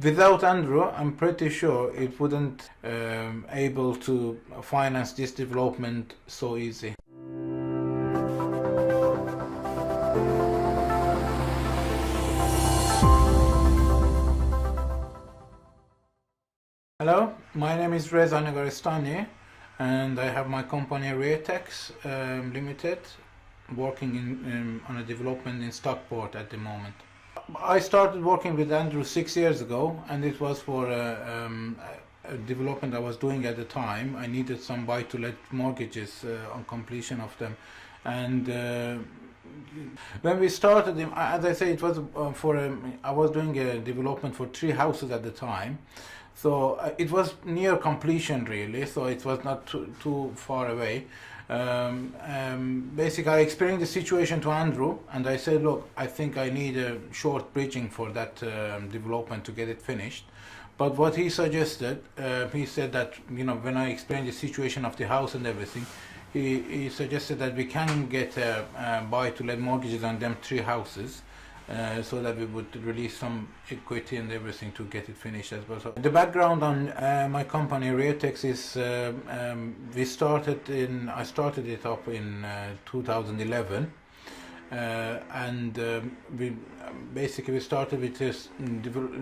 Without Andrew, I'm pretty sure it wouldn't able to finance this development so easy. Hello, my name is Reza and I have my company Retex Limited, working on a development in Stockport at the moment. I started working with Andrew 6 years ago, and it was for a development I was doing at the time. I needed some buy-to-let mortgages on completion of them, and when we started, as I say, it was I was doing a development for 3 houses at the time. So it was near completion really, so it was not too far away. Basically, I explained the situation to Andrew, and I said, look, I think I need a short bridging for that development to get it finished. But what he suggested, he said that, when I explained the situation of the house and everything, he suggested that we can get buy-to-let mortgages on them 3 houses. So that we would release some equity and everything to get it finished as well. So the background on my company Retex is I started it up in 2011, and we started with this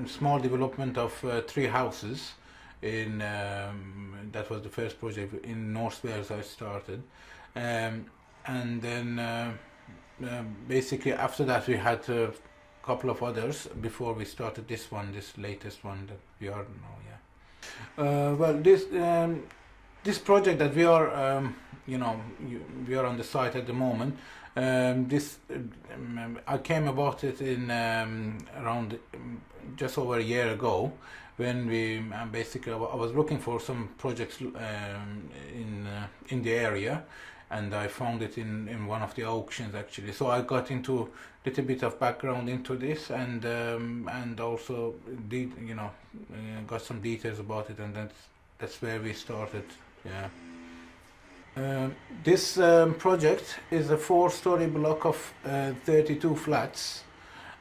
small development of 3 houses in that was the first project in North Wales I started, and then basically after that we had a couple of others before we started this latest one that we are now. Well, this project that we are we are on the site at the moment, I came about it in around just over a year ago, when we basically I was looking for some projects in the area, and I found it in one of the auctions actually. So I got into a little bit of background into this, and also got some details about it, and that's where we started. Yeah. This project is a 4-story block of 32 flats,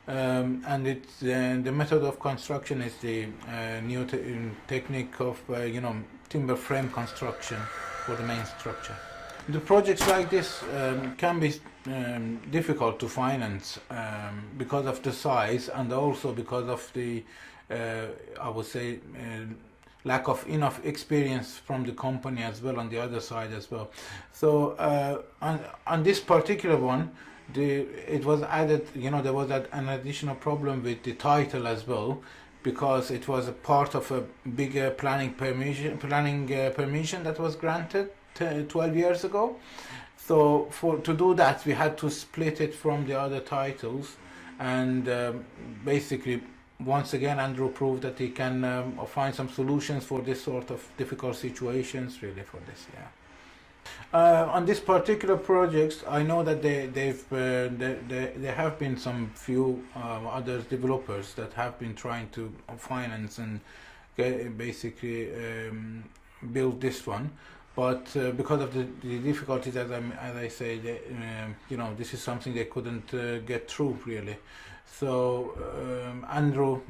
and it's the method of construction is the new technique of timber frame construction for the main structure. The projects like this can be difficult to finance because of the size, and also because of the I would say lack of enough experience from the company as well on the other side as well. So on this particular one, it was added, there was an additional problem with the title as well, because it was a part of a bigger planning permission that was granted 12 years ago. So to do that, we had to split it from the other titles, and basically once again Andrew proved that he can find some solutions for this sort of difficult situations really for this. Yeah. On this particular projects, I know that there have been some few other developers that have been trying to finance and basically build this one, but because of the difficulties, as I say, this is something they couldn't get through really. So Andrew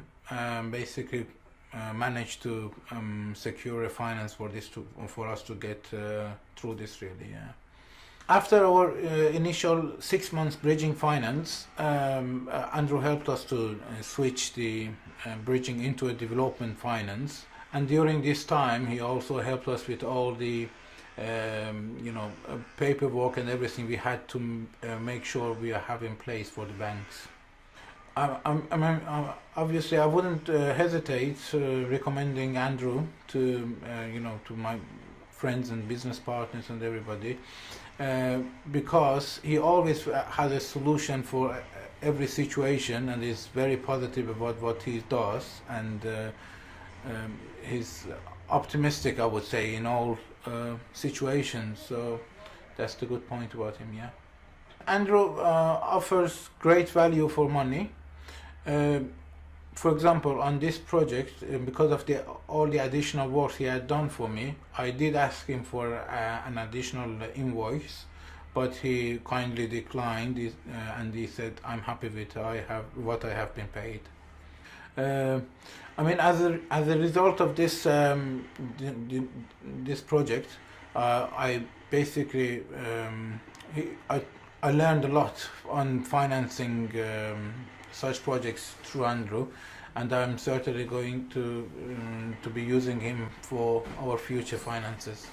basically managed to secure a finance for this for us to get through this really. Yeah. After our initial 6 months bridging finance, Andrew helped us to switch the bridging into a development finance, and during this time he also helped us with all the paperwork and everything we had to make sure we have in place for the banks. Obviously, I wouldn't hesitate recommending Andrew to to my friends and business partners and everybody, because he always has a solution for every situation and is very positive about what he does, and he's optimistic, I would say, in all situations. So that's the good point about him. Yeah. Andrew offers great value for money. For example, on this project, because of all the additional work he had done for me, I did ask him for an additional invoice, but he kindly declined and he said, I'm happy with what I have been paid. Uh, I mean, as a result of this this project, I basically I learned a lot on financing such projects through Andrew, and I'm certainly going to be using him for our future finances.